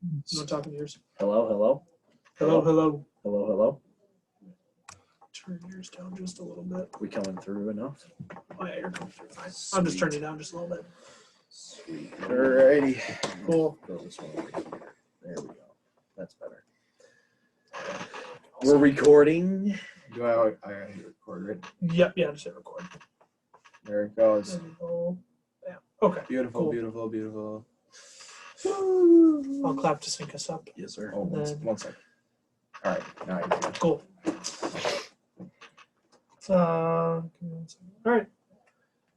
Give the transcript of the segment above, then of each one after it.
No talking yours. Hello, hello. Hello, hello. Hello, hello. Turn yours down just a little bit. We coming through enough? Oh, yeah, you're coming through fine. I'm just turning it down just a little bit. Sweet. Alrighty. Cool. Throw this one over here. There we go. That's better. We're recording. Do I hit record, right? Yep, yeah, just hit record. There it goes. Yeah. Okay. Beautiful, cool. beautiful, beautiful. I'll clap to sync us up. Yes, sir. Oh, one sec. All right, now you're good. Cool. Give me 1 second. All right.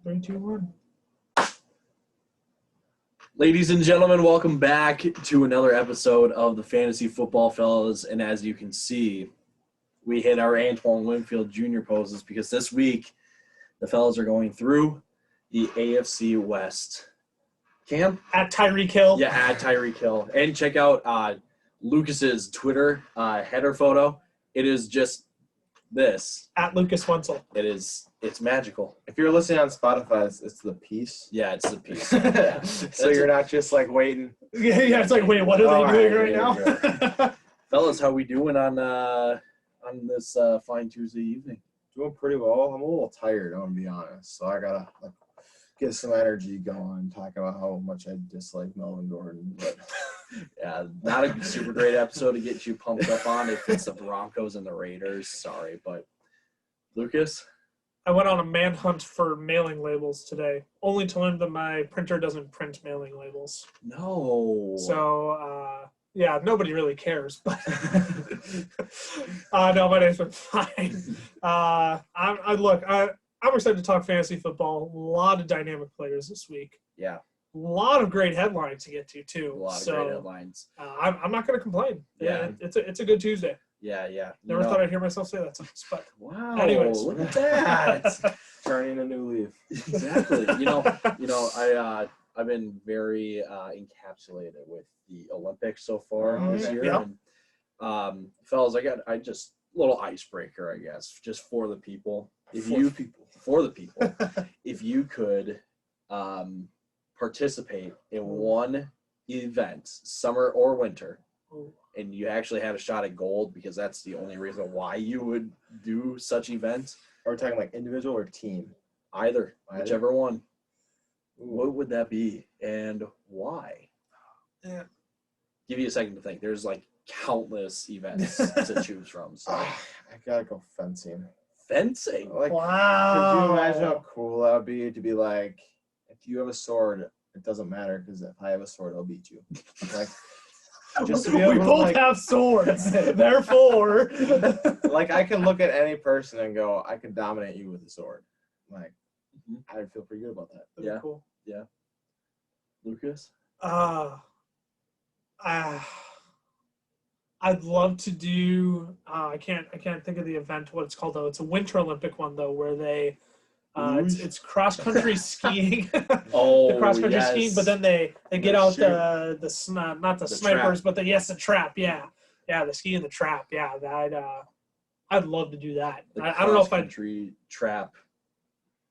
3, 2, 1. Ladies and gentlemen, welcome back to another episode of the Fantasy Football Fellas. And as you can see, we hit our Antoine Winfield Jr. poses because this week the fellas are going through the AFC West. Cam? At Tyreek Hill. Yeah, at Tyreek Hill. And check out Lucas's Twitter header photo. It is just this. At Lucas Wenzel. It's magical. If you're listening on Spotify, it's the piece. Yeah, it's the piece. Yeah. So you're not just like waiting. Yeah, it's like, wait, what are they doing right now? Fellas, how we doing on this fine Tuesday evening? Doing pretty well. I'm a little tired, I'm gonna be honest. So I gotta get some energy going, talk about how much I dislike Melvin Gordon. But Yeah, not a super great episode to get you pumped up on if it's the Broncos and the Raiders. Sorry, but Lucas? I went on a manhunt for mailing labels today, only to learn that my printer doesn't print mailing labels. No. So, yeah, nobody really cares. But no, my day's been fine. I'm excited to talk fantasy football. A lot of dynamic players this week. Yeah. A lot of great headlines to get to, too. A lot of great headlines. I'm not going to complain. Yeah. It's a good Tuesday. Yeah. Never thought I'd hear myself say that sometimes, but wow. anyways. Look at that. turning a new leaf. Exactly. I've been very encapsulated with the Olympics so far this year. Yeah. And, fellas, I just little icebreaker, I guess, just for the people. For the people, if you could participate in one event, summer or winter, and you actually had a shot at gold because that's the only reason why you would do such events. Are we talking like individual or team? Either. Whichever one. What would that be and why? Yeah. Give you a second to think. There's like countless events to choose from. So. I gotta go fencing. Fencing? Like, wow. Could you imagine how cool that would be to be like, if you have a sword, it doesn't matter because if I have a sword, I'll beat you. Like, just to be able we to, both have swords, therefore. like, I can look at any person and go, I can dominate you with a sword. Like, I'd feel pretty good about that. That'd be cool. Yeah. Lucas? I'd love to do. I can't think of the event. What it's called though. It's a Winter Olympic one though, where they. It's cross country skiing. Oh, the cross country yes. skiing, but then they get out the not the snipers, trap. but the trap. Yeah, the ski and the trap. Yeah, I'd love to do that. I don't know if country trap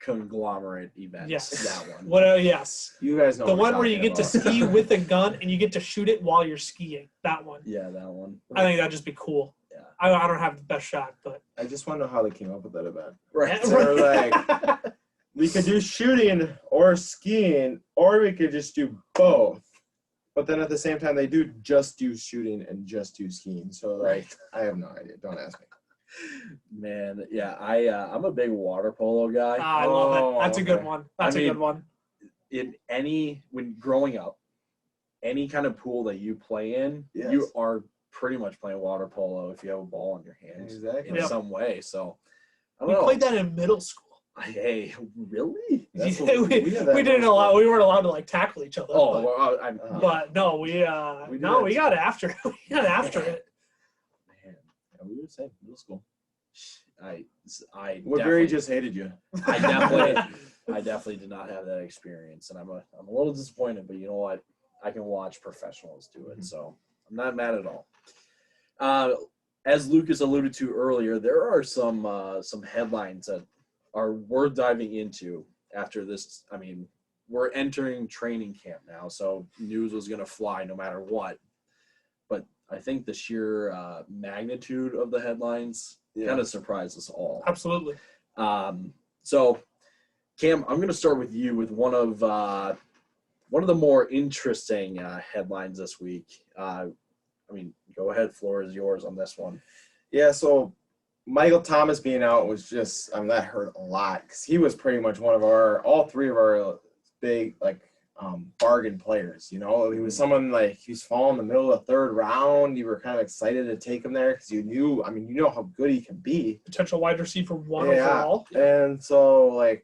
conglomerate event. Yes, that one. What? Yes. You guys know the one where you get to ski with a gun and you get to shoot it while you're skiing. That one. Yeah, that one. I think that'd just be cool. Yeah. I don't have the best shot, but I just want to know how they came up with that event. Right. They're like, we could do shooting or skiing, or we could just do both. But then at the same time, they do just do shooting and just do skiing. So, like, I have no idea. Don't ask me. Man, yeah, I'm a big water polo guy. I love it. That's a good one. That's a good one. When growing up, any kind of pool that you play in, yes. You are pretty much playing water polo if you have a ball in your hands exactly. in some way. So, I don't we know. played that in middle school. Hey, really? We didn't allow. We weren't allowed to like tackle each other. Oh, but no, we got after it. We got after it. Man, we were the same middle school. What Barry just hated you. I definitely did not have that experience, and I'm a little disappointed. But you know what? I can watch professionals do it, so I'm not mad at all. As Lucas alluded to earlier, there are some headlines that are worth diving into after this. I mean, we're entering training camp now, so news was going to fly no matter what. but I think the sheer magnitude of the headlines kind of surprised us all. Absolutely. So, Cam, I'm going to start with you with one of the more interesting headlines this week. Go ahead. Floor is yours on this one. Yeah, so Michael Thomas being out was just, that hurt a lot because he was pretty much one of all three of our big, bargain players. He was someone he's falling in the middle of the third round. You were kind of excited to take him there because you knew how good he can be. Potential wide receiver 1 overall. And so,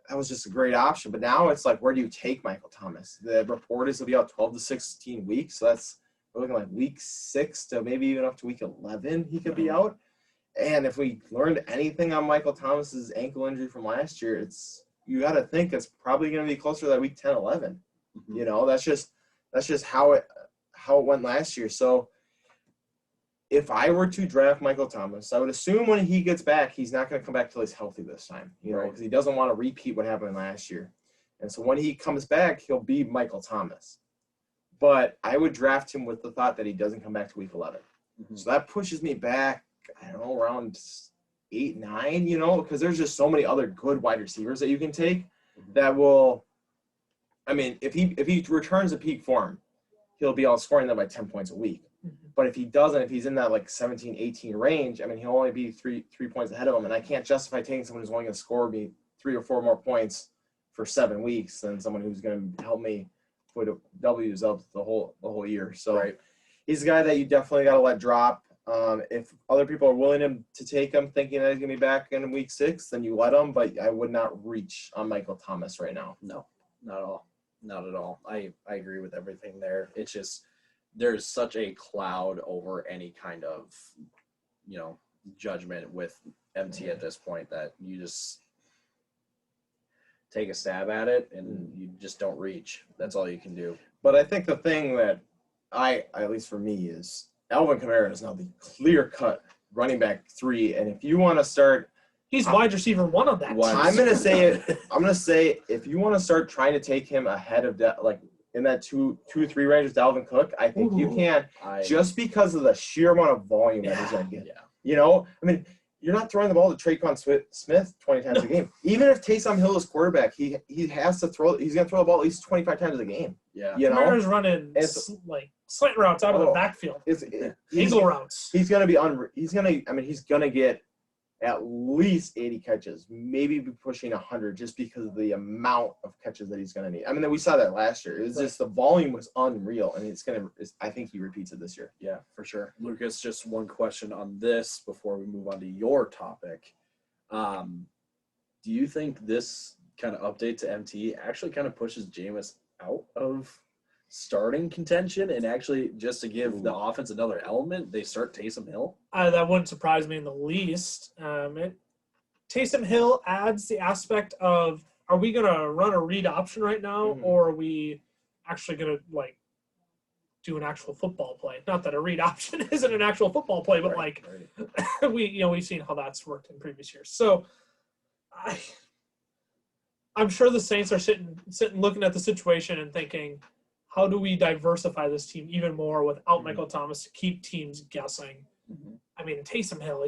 that was just a great option. But now it's where do you take Michael Thomas? The report is he'll be out 12 to 16 weeks. So that's we're looking like week 6 to maybe even up to week 11 he could be out. And if we learned anything on Michael Thomas's ankle injury from last year, you got to think it's probably going to be closer to that week 10, 11. Mm-hmm. That's just how it went last year. So if I were to draft Michael Thomas, I would assume when he gets back, he's not going to come back till he's healthy this time, because he doesn't want to repeat what happened last year. And so when he comes back, he'll be Michael Thomas. But I would draft him with the thought that he doesn't come back to week 11. Mm-hmm. So that pushes me back, I don't know, around 8, 9, because there's just so many other good wide receivers that you can take that will, if he returns to peak form, he'll be outscoring them by 10 points a week. But if he doesn't, if he's in that 17, 18 range, he'll only be three points ahead of him. And I can't justify taking someone who's only going to score me 3 or 4 more points for 7 weeks than someone who's going to help me put W's up the whole year. So he's a guy that you definitely got to let drop. If other people are willing to take him thinking that he's going to be back in week 6, then you let him. But I would not reach on Michael Thomas right now. No, not at all. Not at all. I agree with everything there. It's just there's such a cloud over any kind of, judgment with MT at this point that you just take a stab at it and you just don't reach. That's all you can do. But I think the thing that at least for me, is Alvin Kamara is now the clear-cut running back 3. And if you want to start, he's wide receiver 1 of that team. I'm going to say if you want to start trying to take him ahead of that, in that 2-3 range with Dalvin Cook, I think you can, just because of the sheer amount of volume that he's going to get. Yeah. You're not throwing the ball to Traquan Smith 20 times a game. Even if Taysom Hill is quarterback, he has to throw. He's going to throw the ball at least 25 times a game. Yeah. Kamara's running slant routes out of the backfield. Eagle routes. He's going to be he's going to get at least 80 catches, maybe be pushing 100 just because of the amount of catches that he's going to need. We saw that last year. It was just the volume was unreal, and I think he repeats it this year. Yeah, for sure. Lucas, just one question on this before we move on to your topic. Do you think this kind of update to MT actually kind of pushes Jameis out of starting contention and actually just to give the offense another element, they start Taysom Hill? That wouldn't surprise me in the least. Taysom Hill adds the aspect of, are we going to run a read option right now, or are we actually going to do an actual football play? Not that a read option isn't an actual football play, but we've seen how that's worked in previous years. So I'm sure the Saints are sitting looking at the situation and thinking, how do we diversify this team even more without Michael Thomas to keep teams guessing? Taysom Hill,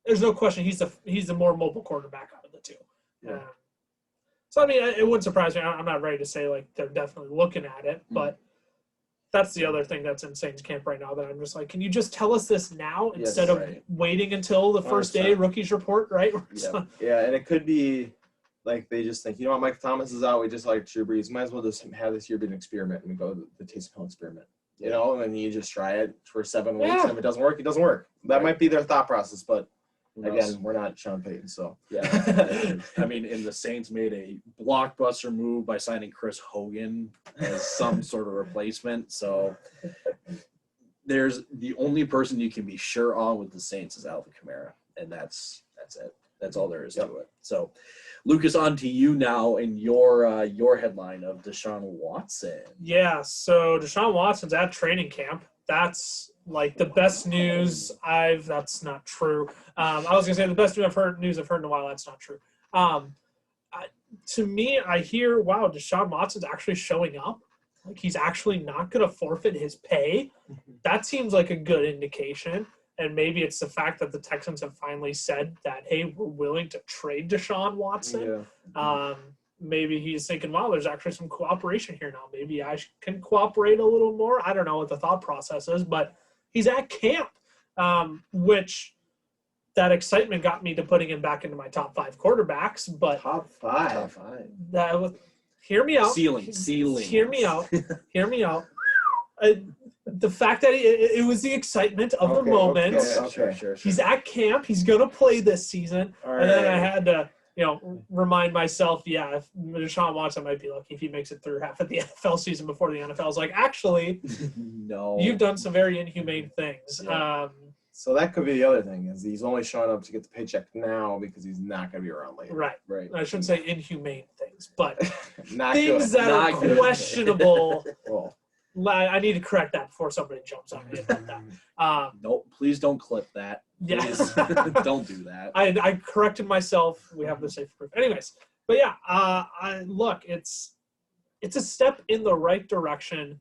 there's no question he's the more mobile quarterback out of the two. Yeah. It wouldn't surprise me. I'm not ready to say they're definitely looking at it, but that's the other thing that's in Saints camp right now that I'm just can you just tell us this now instead of waiting until the first day rookies report, right? Yeah, and it could be they just think, Michael Thomas is out. We just Drew Brees. Might as well just have this year be an experiment and we go the Taysom Hill experiment. And you just try it for 7 weeks. And if it doesn't work, it doesn't work. That might be their thought process, but again, we're not Sean Payton, so. Yeah. And the Saints made a blockbuster move by signing Chris Hogan as some sort of replacement. So there's the only person you can be sure on with the Saints is Alvin Kamara, and that's it. That's all there is to it. So, Lucas, on to you now in your headline of Deshaun Watson. Yeah, so Deshaun Watson's at training camp. That's the best news that's not true. I was going to say the best news I've heard in a while. That's not true. To me, I hear, wow, Deshaun Watson's actually showing up. He's actually not going to forfeit his pay. that seems like a good indication. And maybe it's the fact that the Texans have finally said that, hey, we're willing to trade Deshaun Watson. Yeah. Maybe he's thinking, wow, there's actually some cooperation here now. Maybe I can cooperate a little more. I don't know what the thought process is, but he's at camp, which that excitement got me to putting him back into my top 5 quarterbacks. But Top 5. Top 5. that was, hear me out. Ceiling. Hear me out. Hear me out. The fact that it was the excitement of the moment. Sure. He's at camp. He's going to play this season. All And then I right. had to, remind myself, if Deshaun Watson might be lucky if he makes it through half of the NFL season before the NFL is like, actually, No. you've done some very inhumane things. Yeah. So that could be the other thing, is he's only showing up to get the paycheck now because he's not going to be around later. Right. Right. I shouldn't say inhumane things, but Not things good. that Not are good. questionable. Well, I need to correct that before somebody jumps on me about that. Nope. Please don't clip that. Yeah. Please don't do that. I corrected myself. We have the safe proof. Anyways, but yeah, look, it's a step in the right direction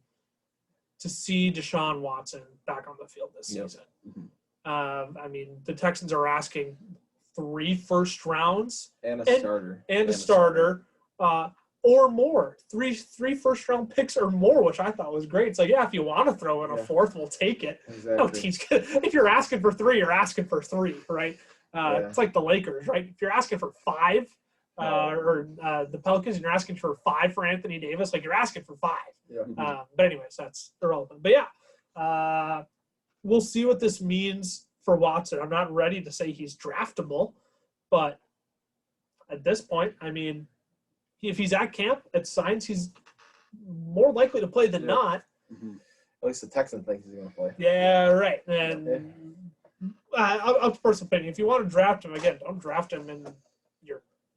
to see Deshaun Watson back on the field this season. Mhm. I mean, the Texans are asking 3 first rounds and a starter. and a a starter, or more. 3 first round picks or more, which I thought was great. It's like, yeah, if you want to throw in a 4th, we'll take it. No, Exactly. if you're asking for 3, you're asking for 3, right? Yeah. It's like the Lakers, right? If you're asking for 5, or the Pelicans, and you're asking for 5 for Anthony Davis, like you're asking for 5. Yeah. But anyways, that's irrelevant. But yeah, we'll see what this means for Watson. I'm not ready to say he's draftable, but at this point, I mean, if he's at camp, at signs, he's more likely to play than not. Mhm. At least the Texans think he's going to play. Yeah, right. And up to personal opinion, if you want to draft him, again, don't draft him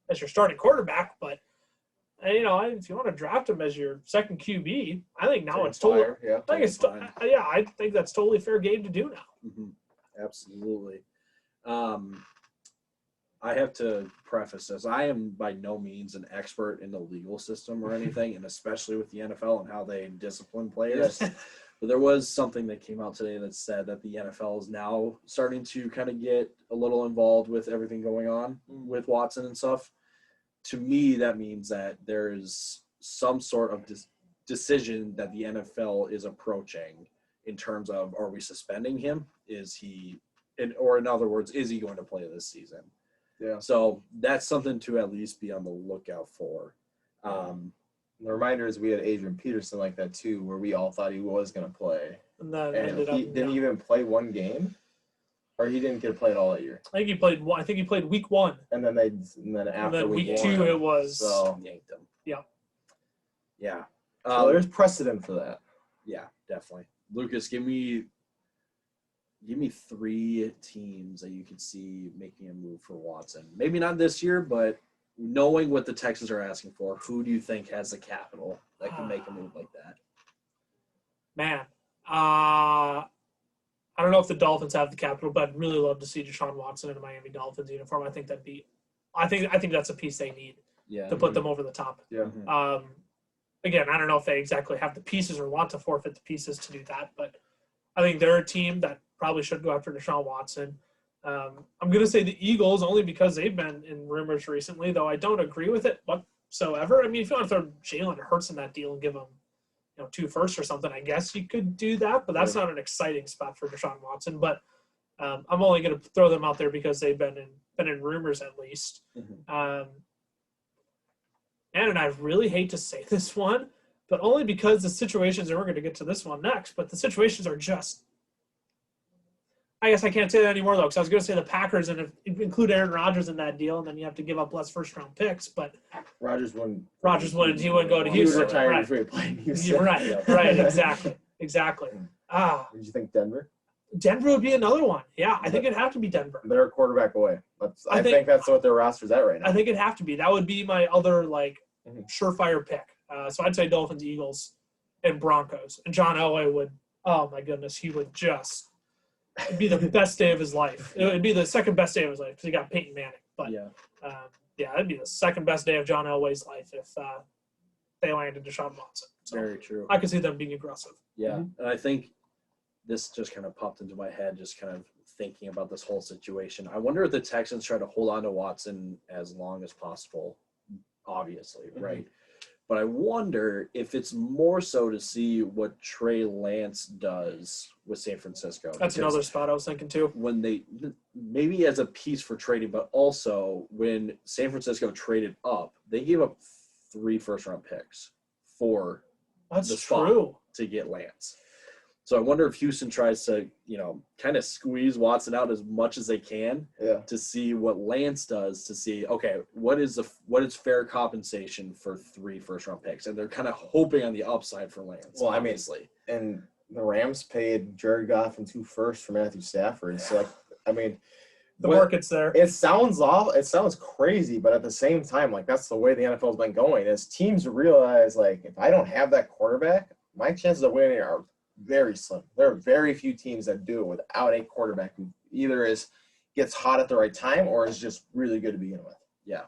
as your starting quarterback. But if you want to draft him as your second QB, I think now it's totally. Yeah. I think it's fine. I think that's totally fair game to do now. Mhm. Absolutely. I have to preface this. I am by no means an expert in the legal system or anything, and especially with the NFL and how they discipline players. But there was something that came out today that said that the NFL is now starting to kind of get a little involved with everything going on with Watson and stuff. To me, that means that there is some sort of decision that the NFL is approaching in terms of, are we suspending him? Or in other words, is he going to play this season? Yeah. So that's something to at least be on the lookout for. The reminder is we had Adrian Peterson like that too, where we all thought he was going to play. And then And ended he up. didn't even play one game, or he didn't get to play it all that year. I think he played week 1, And then after and then week week 1, 2 it was. So, Yanked him. Yeah. Yeah. so there's precedent for that. Yeah, definitely. Lucas, give me 3 teams that you could see making a move for Watson. Maybe not this year, but knowing what the Texans are asking for, who do you think has the capital that can make a move like that? Man, I don't know if the Dolphins have the capital, but I'd really love to see Deshaun Watson in a Miami Dolphins uniform. I think I think that's a piece they need Yeah. to put them over the top. Yeah. Mhm. Again, I don't know if they exactly have the pieces or want to forfeit the pieces to do that, but I think they're a team that probably should go after Deshaun Watson. I'm going to say the Eagles only because they've been in rumors recently, though I don't agree with it whatsoever. I mean, if you want to throw Jalen Hurts in that deal and give him 2 firsts or something, I guess you could do that, but that's not an exciting spot for Deshaun Watson. But I'm only going to throw them out there because they've been in rumors at least. Mhm. And I really hate to say this one, but only because the situations, and we're going to get to this one next, but the situations are just, I guess I can't say that anymore, though, because I was going to say the Packers and include Aaron Rodgers in that deal, and then you have to give up less first-round picks, but Rodgers wouldn't. He wouldn't go to He would Houston. retire Right. before he played in Houston. You're right, exactly. Did you think Denver? Denver would be another one. Yeah, I think it'd have to be Denver. They're a quarterback away. I I think- think that's what their roster's at right now. I think it'd have to be. That would be my other, Mhm. surefire pick. So I'd say Dolphins, Eagles, and Broncos. And John Elway would, oh my goodness, he would just it'd be the best day of his life. It would be the second best day of his life because he got Peyton Manning. But Yeah. it'd be the second best day of John Elway's life if they landed Deshaun Watson. So Very true. I could see them being aggressive. Yeah. Mhm. And I think this just kind of popped into my head, just kind of thinking about this whole situation. I wonder if the Texans try to hold on to Watson as long as possible, obviously, right? But I wonder if it's more so to see what Trey Lance does with San Francisco. That's another spot I was thinking too. When they maybe as a piece for trading, but also when San Francisco traded up, they gave up 3 first-round picks for That's the spot true. to get Lance. So I wonder if Houston tries to, kind of squeeze Watson out as much as they can to see what Lance does, to see, okay, what is fair compensation for 3 first-round picks? And they're kind of hoping on the upside for Lance, Well, obviously. And the Rams paid Jared Goff and 2 firsts for Matthew Stafford. So, The market's there. It sounds awful. It sounds crazy, but at the same time, that's the way the NFL's been going. As teams realize, if I don't have that quarterback, my chances of winning are very slim. There are very few teams that do it without a quarterback who either gets hot at the right time or is just really good to begin with. Yeah,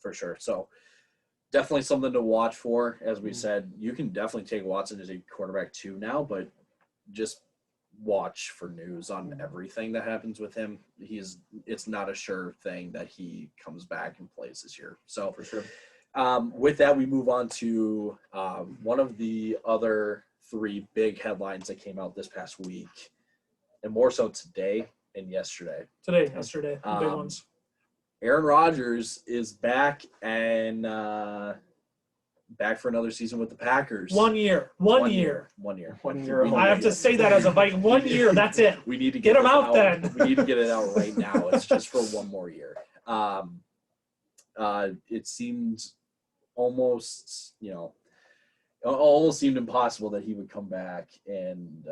for sure. So definitely something to watch for. As we said, you can definitely take Watson as a quarterback too now, but just watch for news on everything that happens with him. It's not a sure thing that he comes back and plays this year. So For sure. With that, we move on to one of the other 3 big headlines that came out this past week, and more so today and yesterday. Yesterday, the big ones. Aaron Rodgers is back and back for another season with the Packers. 1 year. 1 year. 1 year. 1 year. I have to say that as a Viking. 1 year. That's it. We need to Get him this out then. We need to get it out right now. It's just for 1 more year. It seemed almost seemed impossible that he would come back, and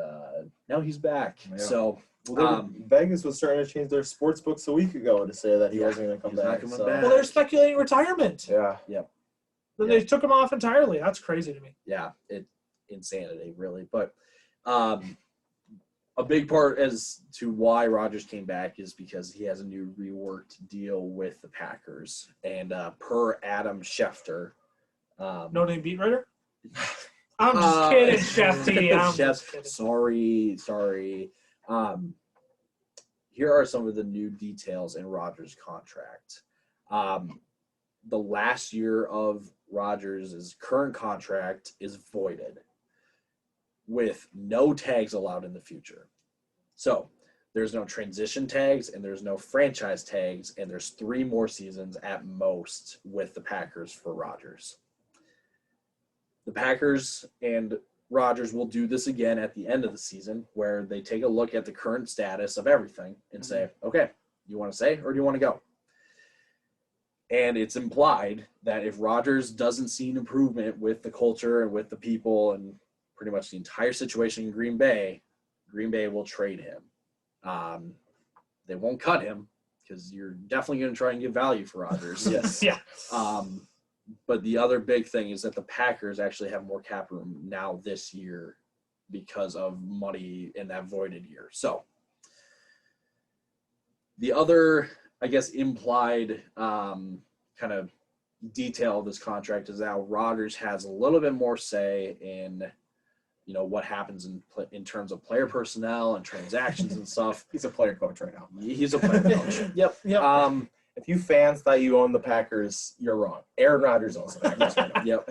now he's back. Yeah. So Vegas was starting to change their sports books a week ago to say that he wasn't going to come he's not back. coming So. back. Well, they're speculating retirement. Yeah. Then they took him off entirely. That's crazy to me. Yeah, insanity, really. But a big part as to why Rodgers came back is because he has a new reworked deal with the Packers. And per Adam Schefter. No name beat writer? I'm just kidding, Shefty. I'm just kidding. Sorry. Here are some of the new details in Rodgers' contract. The last year of Rodgers' current contract is voided, with no tags allowed in the future. So there's no transition tags and there's no franchise tags, and there's 3 more seasons at most with the Packers for Rodgers. The Packers and Rodgers will do this again at the end of the season, where they take a look at the current status of everything and say, okay, you want to stay or do you want to go? And it's implied that if Rodgers doesn't see an improvement with the culture and with the people and pretty much the entire situation in Green Bay will trade him. They won't cut him because you're definitely going to try and get value for Rodgers. Yes. Yeah. But the other big thing is that the Packers actually have more cap room now this year because of money in that voided year. So the other, I guess, implied kind of detail of this contract is how Rodgers has a little bit more say in, what happens in terms of player personnel and transactions and stuff. He's a player coach right now. He's a player coach. Yep. If you fans thought you owned the Packers, you're wrong. Aaron Rodgers owns the Packers right now. Yep.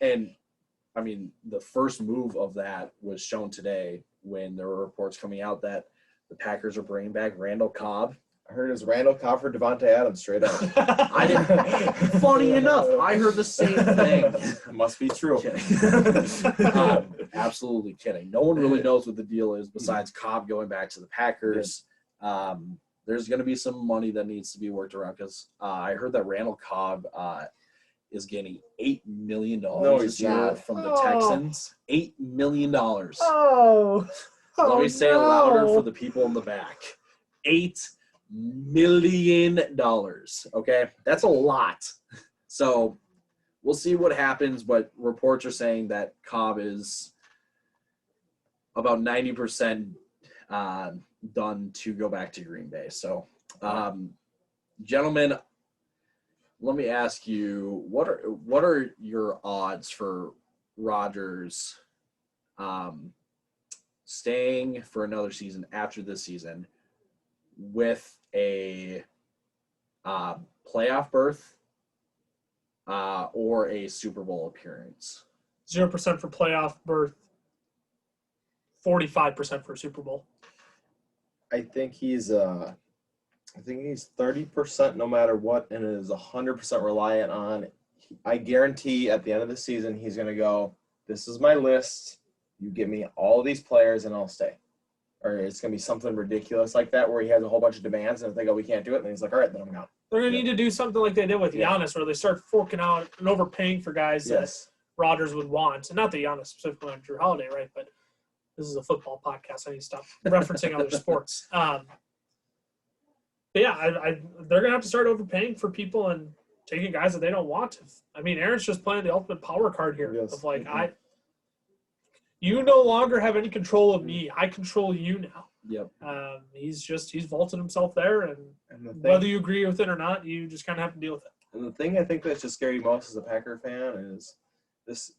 And I mean, the first move of that was shown today when there were reports coming out that the Packers are bringing back Randall Cobb. I heard it was Randall Cobb for Devontae Adams straight up. I didn't. Funny enough, I heard the same thing. Must be true. Absolutely kidding. No one really knows what the deal is besides Cobb going back to the Packers. There's going to be some money that needs to be worked around because I heard that Randall Cobb is getting $8 million this year from the Texans. $8 million. Oh. Let me say it louder for the people in the back. $8 million. Okay? That's a lot. So we'll see what happens, but reports are saying that Cobb is about 90% done to go back to Green Bay. So, gentlemen, let me ask you, what are your odds for Rodgers staying for another season after this season with a playoff berth or a Super Bowl appearance. 0% for playoff berth, 45% for Super Bowl. I think he's 30% no matter what, and is 100% reliant on. I guarantee at the end of the season he's going to go, this is my list. You give me all these players and I'll stay. Or it's going to be something ridiculous like that where he has a whole bunch of demands, and if they go, we can't do it, then he's like, all right, then I'm gone. They're going to need to do something like they did with Giannis, where they start forking out and overpaying for guys that Rodgers would want. And not that Giannis specifically on Drew Holiday, right? But this is a football podcast. I need to stop referencing other sports. But yeah, they're going to have to start overpaying for people and taking guys that they don't want. I mean, Aaron's just playing the ultimate power card here of like, you no longer have any control of me. I control you now. Yep. He's vaulted himself there, and whether you agree with it or not, you just kind of have to deal with it. And the thing I think that's just scary most as a Packer fan is this: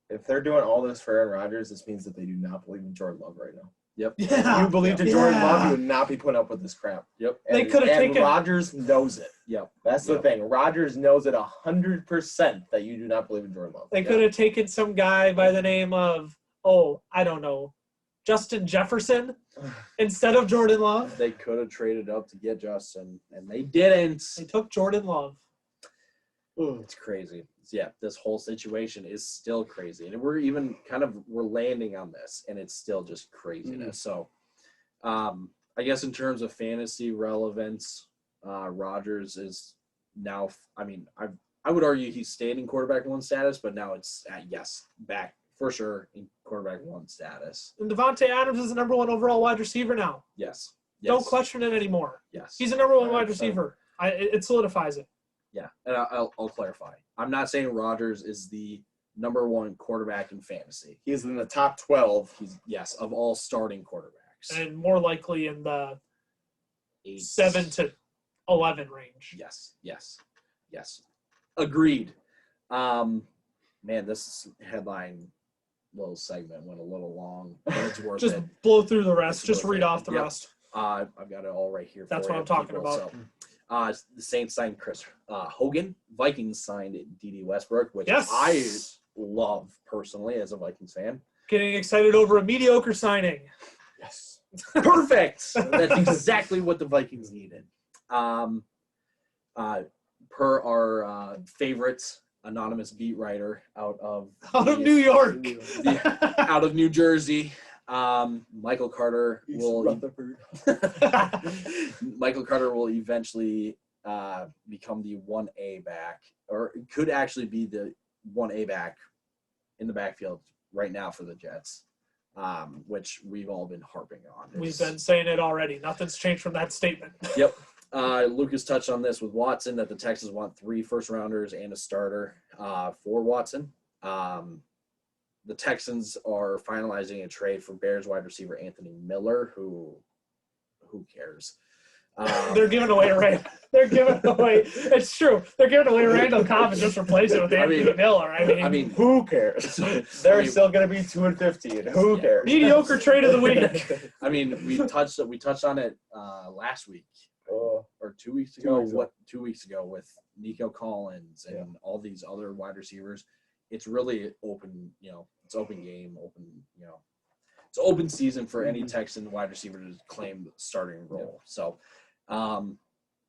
if they're doing all this for Aaron Rodgers, this means that they do not believe in Jordan Love right now. Yep. Yeah. If you believed in Jordan Love, you would not be putting up with this crap. Yep. They could have taken. Rodgers knows it. Yep. That's the thing. Rodgers knows it 100% that you do not believe in Jordan Love. They could have taken some guy by the name of I don't know, Justin Jefferson instead of Jordan Love. They could have traded up to get Justin, and they didn't. They took Jordan Love. It's crazy. Yeah, this whole situation is still crazy. And we're landing on this, and it's still just craziness. So I guess in terms of fantasy relevance, Rodgers is now – I mean, I would argue he's stayed in quarterback one status, but now it's back for sure in quarterback one status. And Devontae Adams is the number one overall wide receiver now. Yes. Don't question it anymore. Yes. He's the number one wide receiver. It solidifies it. Yeah, and I'll clarify. I'm not saying Rodgers is the number one quarterback in fantasy. He's in the top 12. He's of all starting quarterbacks. And more likely in the 7 to 11 range. Yes. Agreed. Man, this headline little segment went a little long, but it's worth Just it. blow through the rest. Just read off the rest. I've got it all right here. That's what I'm talking about. So, the Saints signed Chris Hogan. Vikings signed D.D. Westbrook, which I love personally as a Vikings fan. Getting excited over a mediocre signing. Yes. Perfect. That's exactly what the Vikings needed. Per our favorite anonymous beat writer out of New York, out of New Jersey, Michael Carter will eventually become the 1A back, or could actually be the 1A back in the backfield right now for the Jets, which we've all been harping on. We've been saying it already. Nothing's changed from that statement. Yep. Lucas touched on this with Watson, that the Texans want 3 first-rounders and a starter for Watson. The Texans are finalizing a trade for Bears wide receiver Anthony Miller, who cares? They're giving away They're giving away. It's true. They're giving away Randall Cobb and just replace it with Anthony Miller. I mean, who cares? They're still going to be 2-15. Who cares? Mediocre trade of the week. I mean, we touched on it last week. Or 2 weeks ago. 2 weeks ago with Nico Collins and all these other wide receivers. It's really open, it's open game, it's open season for any Texan wide receiver to claim the starting role. So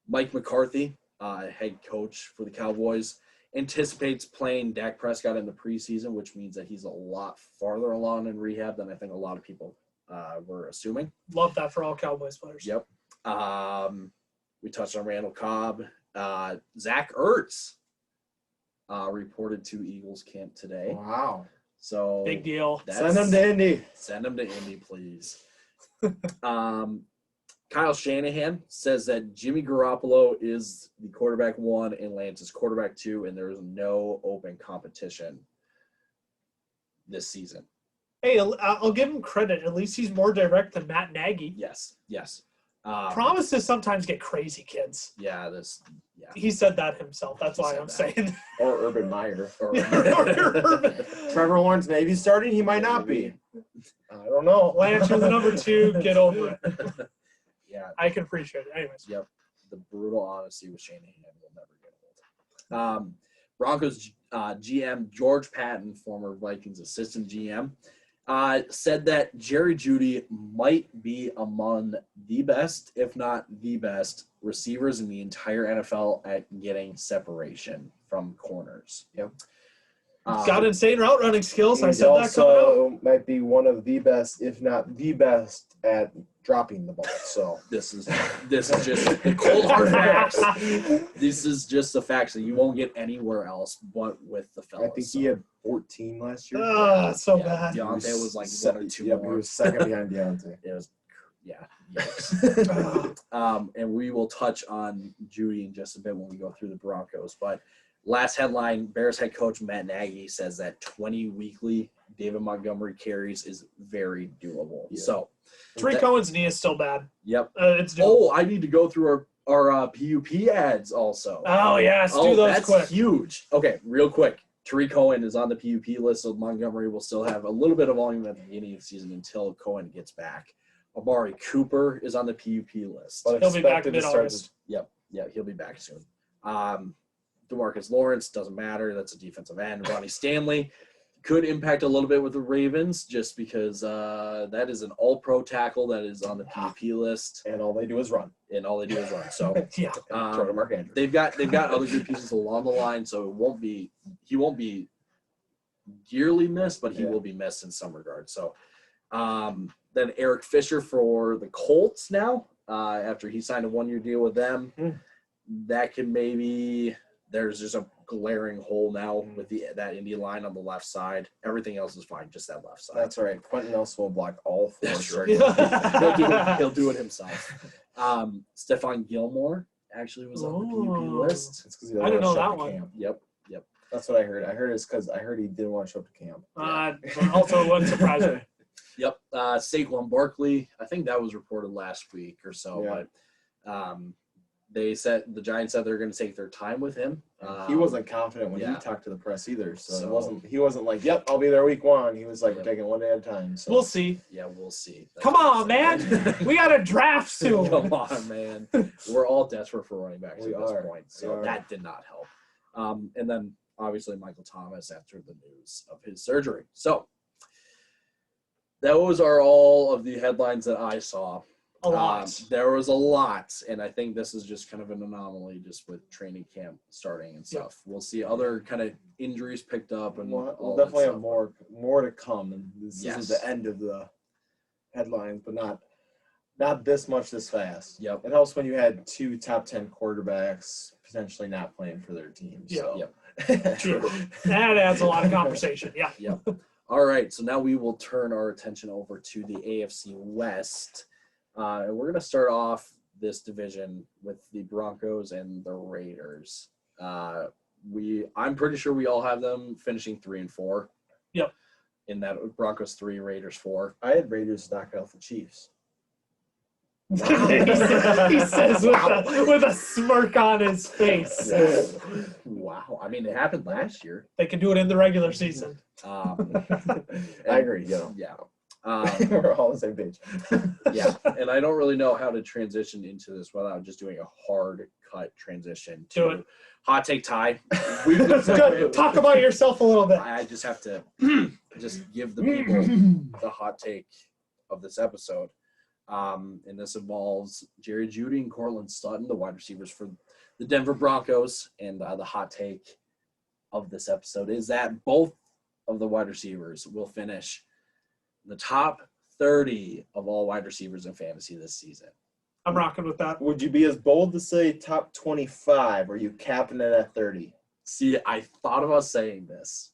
Mike McCarthy, head coach for the Cowboys, anticipates playing Dak Prescott in the preseason, which means that he's a lot farther along in rehab than I think a lot of people were assuming. Love that for all Cowboys players. Yep. We touched on Randall Cobb. Zach Ertz reported to Eagles camp today. Wow. So big deal. Send him to Indy. Send him to Indy, please. Kyle Shanahan says that Jimmy Garoppolo is the quarterback 1 and Lance is quarterback 2, and there is no open competition this season. Hey, I'll give him credit. At least he's more direct than Matt Nagy. Yes. Promises sometimes get crazy, kids. Yeah. He said that himself. That's why I'm saying. Or Urban Meyer. Urban. Trevor Lawrence maybe starting. He might not be. I don't don't know. Lance, you're the number 2. Get over it. Yeah. I can appreciate it. Anyways. Yep. The brutal honesty with Shanahan will never get old. Broncos GM George Patton, former Vikings assistant GM, said that Jerry Jeudy might be among the best, if not the best, receivers in the entire NFL at getting separation from corners. Yep. Got insane route running skills. I He's said that coming out. also might be one of the best, if not the best, at dropping the ball. So This is just the cold hard facts. This is just the facts that you won't get anywhere else but with the fellas. I think he had 14 last year. So Yeah, bad. Deontay was like Se- one or two yep, more. he was second behind Deontay. It was, yeah. Yikes. And we will touch on Jeudy in just a bit when we go through the Broncos. But last headline, Bears head coach Matt Nagy says that 20 weekly David Montgomery carries is very doable. Yeah. So, Tariq Cohen's knee is still bad. yep. It's doable. Oh, I need to go through our PUP ads also. Oh, yes. Do those that's quick. huge. Okay, real quick. Tariq Cohen is on the PUP list, so Montgomery will still have a little bit of volume at the beginning of the season until Cohen gets back. Amari Cooper is on the PUP list. But He'll be back expected to start mid-August. Yeah, he'll be back soon. DeMarcus Lawrence, doesn't matter. That's a defensive end. Ronnie Stanley could impact a little bit with the Ravens just because that is an all-pro tackle that is on the PUP list, and all they do is run. and all they do is run. So Yeah. Throw to Mark Andrews. they've got other good pieces along the line, so he won't be dearly missed, but he Yeah. will be missed in some regard. So then Eric Fisher for the Colts now, after he signed a 1-year deal with them. That can maybe there's just a glaring hole now with that Indy line on the left side. Everything else is fine, just that left side. That's right. Quentin Nelson will block all 4 That's straight. he'll do it himself. Stephon Gilmore actually was on the PUP list. It's because he doesn't I didn't want to know show that up to one. camp. Yep. That's what I heard. I heard it's because I heard he didn't want to show up to camp. But also, it wouldn't surprise me. Yep. Saquon Barkley, I think that was reported last week or so, Yeah. but they said the Giants said they're going to take their time with him. He wasn't confident when yeah. he talked to the press either. So So- he wasn't like, "Yep, I'll be there week 1." He was like, Yep. "We're taking it one day at a time." So We'll see. Yeah, we'll see. That's Come what on, I'm man. saying. We got a draft soon. Come on, man. We're all desperate for running backs We at this are. point, We so are. that did not help. And then obviously Michael Thomas after the news of his surgery. So those are all of the headlines that I saw. A lot. There was a lot, and I think this is just kind of an anomaly just with training camp starting and stuff. We'll see other kind of injuries picked up, and we'll all that definitely have stuff. more to come. And this Yes. is the end of the headlines, but not this much this fast. Yep. It helps when you had 2 top 10 quarterbacks potentially not playing for their teams. Yeah. So. Yep. True. That adds a lot of conversation. Yeah. Yep. All right, so now we will turn our attention over to the AFC West. And we're going to start off this division with the Broncos and the Raiders. I'm pretty sure we all have them finishing 3-4. Yep. In that Broncos 3, Raiders 4. I had Raiders knock out the Chiefs. he says with a smirk on his face. Wow. I mean, it happened last year. They can do it in the regular season. I agree. Yeah. We're all on the same page. Yeah, and I don't really know how to transition into this without just doing a hard cut transition to Do it. hot take tie. Good. Talk about yourself a little bit. I just have to just give the people the hot take of this episode. And this involves Jerry Jeudy and Courtland Sutton, the wide receivers for the Denver Broncos. And the hot take of this episode is that both of the wide receivers will finish the top 30 of all wide receivers in fantasy this season. I'm rocking with that. Would you be as bold to say top 25, or are you capping it at 30? See, I thought about saying this.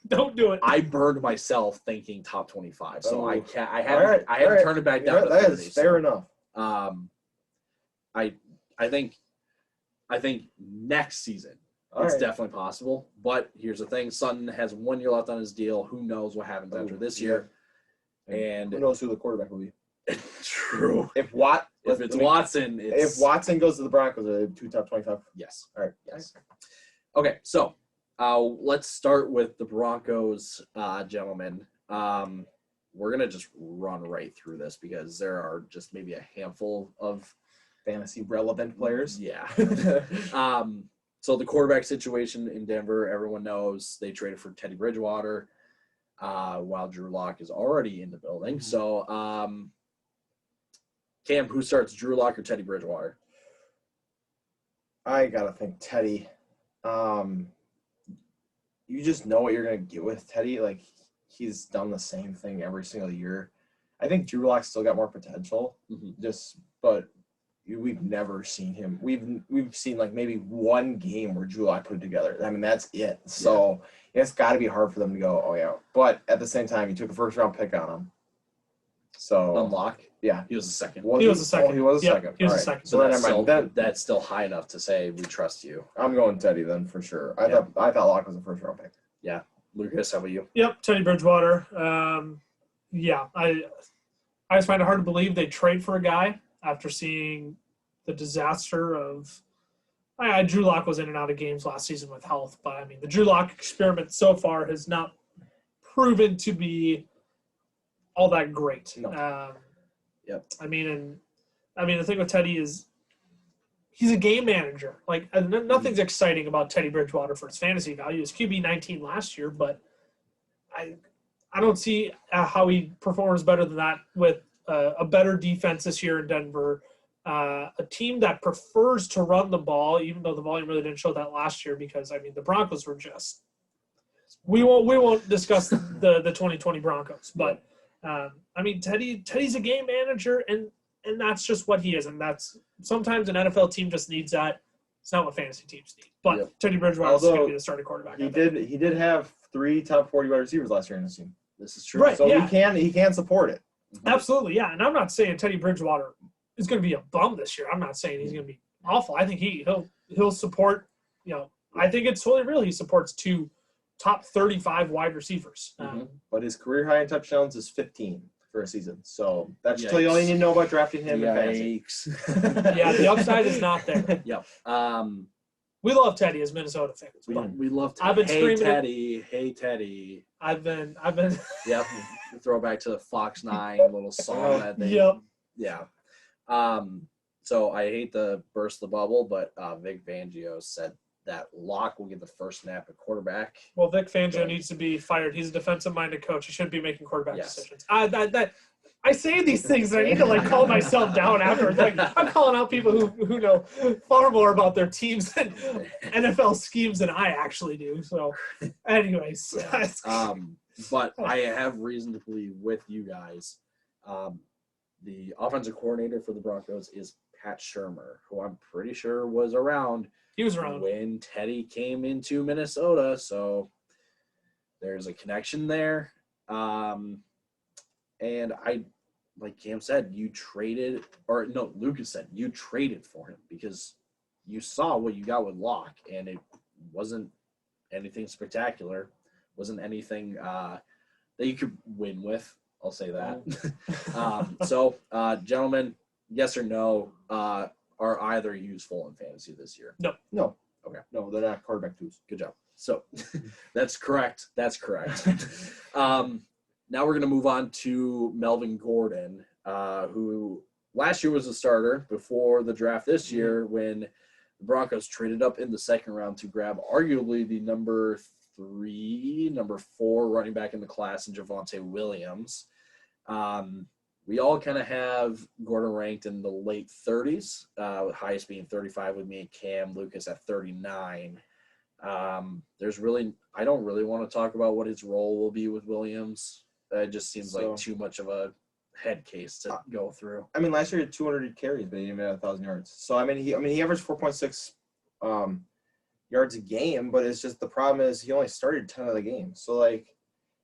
Don't do it. I burned myself thinking top 25, so Oh. I can't. I All right, had to all turn it back You down know, to that 30. is fair enough. I think next season All it's right. definitely possible. But here's the thing: Sutton has 1 year left on his deal. Who knows what happens after this year? And Who knows who the quarterback will be? true. If If it's Watson, it's if Watson goes to the Broncos, are they 2 top 25? yes. All right. Yes. Okay, so let's start with the Broncos, gentlemen. we're going to just run right through this because there are just maybe a handful of fantasy relevant players. Yeah. So the quarterback situation in Denver, everyone knows they traded for Teddy Bridgewater while Drew Lock is already in the building. So, Cam, who starts, Drew Lock or Teddy Bridgewater? I got to think Teddy. You just know what you're going to get with Teddy. Like, he's done the same thing every single year. I think Drew Lock's still got more potential. But we've never seen him. We've seen like maybe one game where Drew Lock put it together. I mean, that's it. So it's got to be hard for them to go, oh yeah. But at the same time, you took a first round pick on him. So on Lock? Yeah. He was a second. He was a second. Oh, he was a second. He was All a right. second. So that's still high enough to say we trust you. I'm going Teddy then for sure. I thought Lock was a first round pick. Yeah. Lucas, how about you? Yep, Teddy Bridgewater. Yeah, I just find it hard to believe they trade for a guy after seeing the disaster of Drew Lock was in and out of games last season with health, but I mean the Drew Lock experiment so far has not proven to be all that great. No. Yep. I mean the thing with Teddy is he's a game manager. Like nothing's exciting about Teddy Bridgewater for his fantasy value. His QB 19 last year, but I don't see how he performs better than that with a better defense this year in Denver. A team that prefers to run the ball, even though the volume really didn't show that last year because, I mean, the Broncos were just – we won't discuss the 2020 Broncos. But, I mean, Teddy's a game manager, and that's just what he is. And that's – sometimes an NFL team just needs that. It's not what fantasy teams need. But Teddy Bridgewater is going to be the starting quarterback. He did have 3 top 40 wide receivers last year in his team. This is true. Right, So he can support it. Absolutely, yeah. And I'm not saying Teddy Bridgewater is going to be a bum this year. I'm not saying he's going to be awful. I think he'll support, I think it's totally real. He supports 2 top 35 wide receivers. But his career high in touchdowns is 15 for a season. So that should tell you all you need to know about drafting him in fantasy. Yeah, the upside is not there. Yep. We love Teddy as Minnesota fans. We love Teddy. I've been screaming Teddy. Hey, Teddy. I've been. Yep. Throwback to the Fox 9 little song that they. Yep. Yeah. So I hate to burst the bubble, but Vic Fangio said that Locke will get the first snap at quarterback. Well, Vic Fangio needs to be fired. He's a defensive-minded coach. He shouldn't be making quarterback decisions. I say these things, and I need to calm myself down afterwards. I'm calling out people who know far more about their teams and NFL schemes than I actually do. So, anyways. But I have reason to believe with you guys, the offensive coordinator for the Broncos is Pat Shurmur, who I'm pretty sure was around. He was around when Teddy came into Minnesota. So there's a connection there. And like Cam said, Lucas said, you traded for him because you saw what you got with Locke, and it wasn't anything spectacular, wasn't anything that you could win with. I'll say that. So, gentlemen, yes or no, are either useful in fantasy this year? No. Okay. No, they're not quarterback twos. Good job. So, that's correct. Now we're going to move on to Melvin Gordon, who last year was a starter before the draft this year when the Broncos traded up in the second round to grab arguably the number 4 running back in the class in Javonte Williams. We all kind of have Gordon ranked in the late 30s, with highest being 35 with me and Cam, Lucas at 39. I don't really want to talk about what his role will be with Williams. It just seems like too much of a head case to go through. I mean, last year he had 200 carries, but he didn't have 1,000 yards. So he averaged 4.6 yards a game, but it's just the problem is he only started 10 of the games. So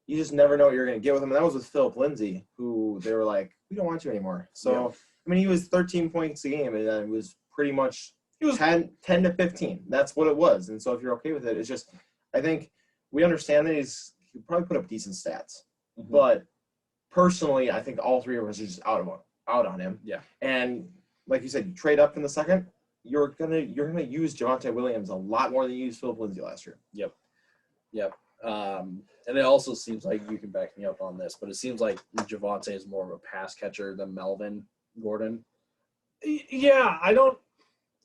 you just never know what you're going to get with him. And that was with Philip Lindsay, who they were like, we don't want you anymore. So he was 13 points a game, and then it was pretty much 10 to 15. That's what it was. And so if you're okay with it, it's just I think we understand that he'll probably put up decent stats. But personally, I think all 3 of us are just out on him. Yeah. And like you said, you trade up in the second, you're gonna use Javonte Williams a lot more than you used Philip Lindsay last year. Yep. And it also seems like you can back me up on this, but it seems like Javonte is more of a pass catcher than Melvin Gordon. Yeah, I don't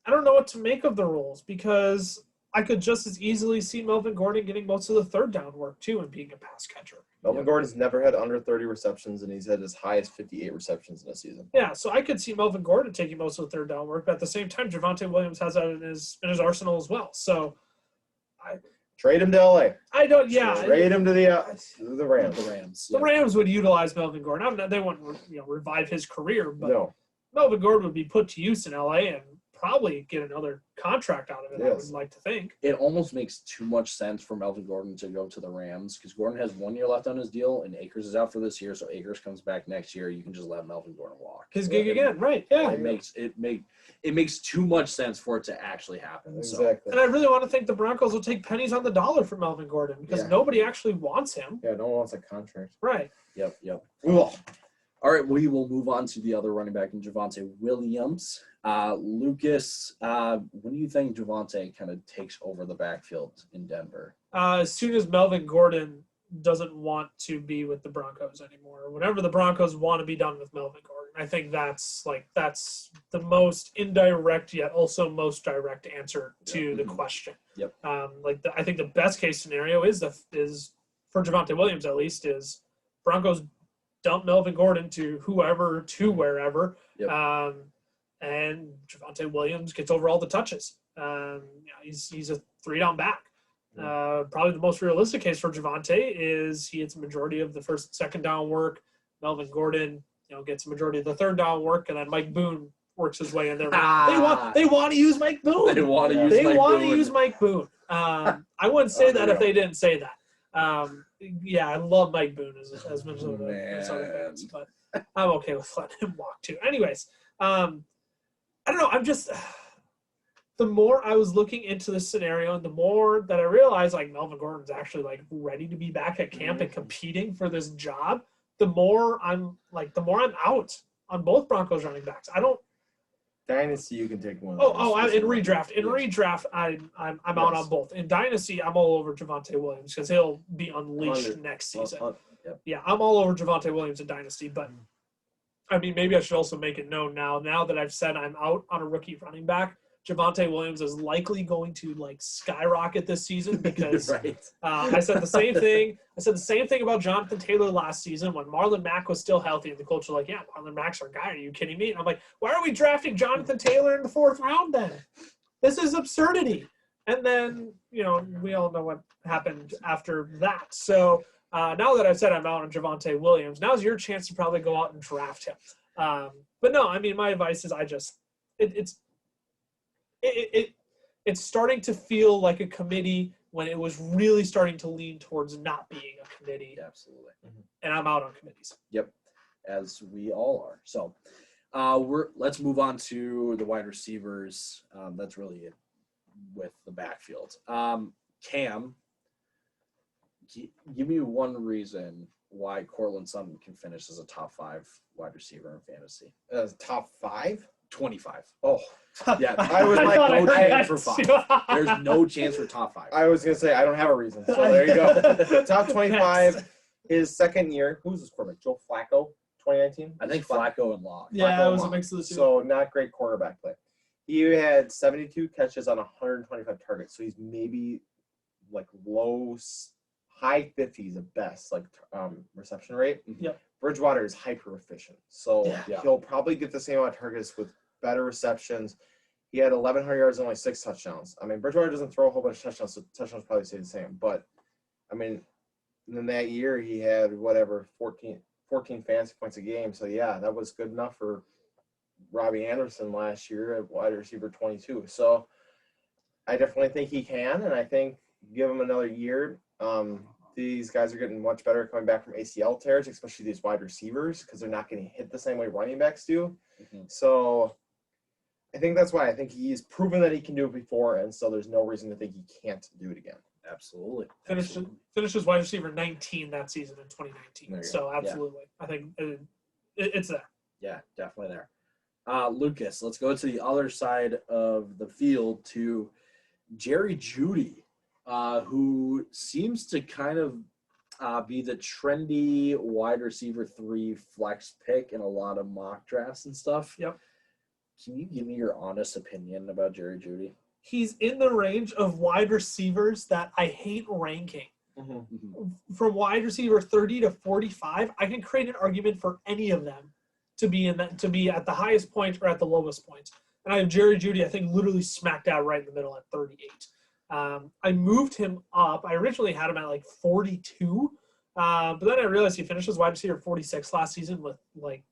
know what to make of the rules because I could just as easily see Melvin Gordon getting most of the third down work too and being a pass catcher. Melvin Gordon's never had under 30 receptions, and he's had as high as 58 receptions in a season. Yeah, so I could see Melvin Gordon taking most of the third down work, but at the same time, Javonte Williams has that in his arsenal as well. So Trade him to LA. I don't. Yeah, Trade him to the Rams. The Rams. The Rams would utilize Melvin Gordon. They wouldn't, revive his career, but No. Melvin Gordon would be put to use in LA and probably get another contract out of it. Yes. I would like to think. It almost makes too much sense for Melvin Gordon to go to the Rams because Gordon has 1 year left on his deal, and Akers is out for this year, so Akers comes back next year. You can just let Melvin Gordon walk. His gig again, right? Yeah. It makes too much sense for it to actually happen. Exactly. And I really want to think the Broncos will take pennies on the dollar for Melvin Gordon because nobody actually wants him. Yeah, no one wants a contract. Right. Yep. Ugh. All right, we will move on to the other running back in Javonte Williams. Lucas, when do you think Javonte kind of takes over the backfield in Denver? As soon as Melvin Gordon doesn't want to be with the Broncos anymore, whenever the Broncos want to be done with Melvin Gordon, I think that's the most indirect yet also most direct answer to the question. Yep. I think the best case scenario is for Javonte Williams at least is Broncos dump Melvin Gordon to whoever to wherever. Yep. And Javonte Williams gets over all the touches. He's a 3-down back. Probably the most realistic case for Javonte is he gets a majority of the first, second down work. Melvin Gordon, gets a majority of the third down work, and then Mike Boone works his way in there. They want to use Mike Boone. They want to use Mike Boone. I wouldn't say that if they didn't say that. I love Mike Boone as much as other fans, but I'm okay with letting him walk too. Anyways, I don't know. I'm just the more I was looking into this scenario, and the more that I realized Melvin Gordon's actually ready to be back at camp and competing for this job. The more I'm out on both Broncos running backs. I don't. Dynasty, you can take one. In redraft. In redraft, I'm out on both. In Dynasty, I'm all over Javonte Williams because he'll be unleashed next season. Yeah, I'm all over Javonte Williams in Dynasty, but I mean, maybe I should also make it known now that I've said I'm out on a rookie running back, Javonte Williams is likely going to skyrocket this season because right. I said the same thing. I said the same thing about Jonathan Taylor last season when Marlon Mack was still healthy, and the coach was like, "Yeah, Marlon Mack's our guy. Are you kidding me?" And I'm like, "Why are we drafting Jonathan Taylor in the 4th round then? This is absurdity." And then we all know what happened after that. So now that I've said I'm out on Javonte Williams, now's your chance to probably go out and draft him. But no, I mean, my advice is it's starting to feel like a committee when it was really starting to lean towards not being a committee. Absolutely. And I'm out on committees. Yep, as we all are. So let's move on to the wide receivers. That's really it with the backfield. Cam, give me one reason why Courtland Sutton can finish as a top 5 wide receiver in fantasy. As top 5? 25. Oh. Yeah, I was no chance for 5. There's no chance for top 5. I was going to say, I don't have a reason. So there you go. Top 25, his second year. Who's this quarterback? Joe Flacco, 2019? I think Flacco and Locke. Yeah, it was a mix of the two. So not great quarterback play. He had 72 catches on 125 targets. So he's maybe high 50s at best, reception rate. Yep. Bridgewater is hyper efficient. So he'll probably get the same amount of targets with better receptions. He had 1,100 yards and only 6 touchdowns. I mean, Bridgewater doesn't throw a whole bunch of touchdowns, so touchdowns probably stay the same. But, I mean, in that year, he had 14 fantasy points a game. So, yeah, that was good enough for Robbie Anderson last year at wide receiver 22. So, I definitely think he can, and I think give him another year. These guys are getting much better coming back from ACL tears, especially these wide receivers, because they're not getting hit the same way running backs do. Mm-hmm. So I think that's why I think he's proven that he can do it before, and so there's no reason to think he can't do it again. Absolutely. Finished as wide receiver 19 that season in 2019. So absolutely. Yeah. I think it's there. Yeah, definitely there. Lucas, let's go to the other side of the field to Jerry Jeudy. who seems to kind of be the trendy wide receiver 3 flex pick in a lot of mock drafts and stuff. Yep. Can you give me your honest opinion about Jerry Jeudy? He's in the range of wide receivers that I hate ranking. From wide receiver 30 to 45, I can create an argument for any of them to be at the highest point or at the lowest point. And I have Jerry Jeudy, I think, literally smacked out right in the middle at 38. I moved him up. I originally had him at like 42, but then I realized he finished as wide receiver 46 last season with like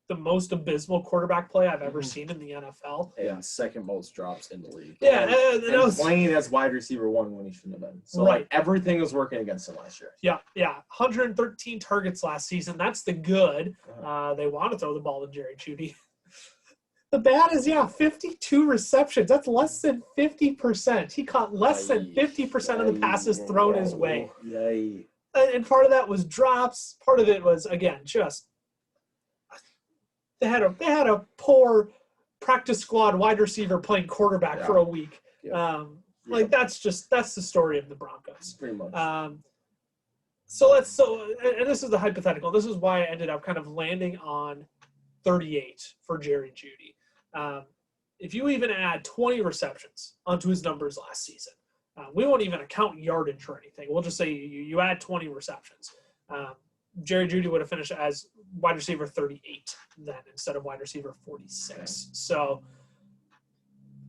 the most abysmal quarterback play I've ever seen in the NFL. And second most drops in the league. Yeah, and playing as wide receiver 1 when he shouldn't have been. So right. Like, everything was working against him last year. Yeah. 113 targets last season. That's the good. They want to throw the ball to Jerry Jeudy. The bad is, 52 receptions. That's less than 50%. He caught less than 50% of the passes thrown his way. Yay. And part of that was drops. Part of it was, again, just they had a poor practice squad wide receiver playing quarterback for a week. Yeah. Like that's the story of the Broncos. Pretty much. And this is the hypothetical. This is why I ended up kind of landing on 38 for Jerry Jeudy. If you even add 20 receptions onto his numbers last season, we won't even account yardage or anything. We'll just say you add 20 receptions. Jerry Jeudy would have finished as wide receiver 38 then instead of wide receiver 46. So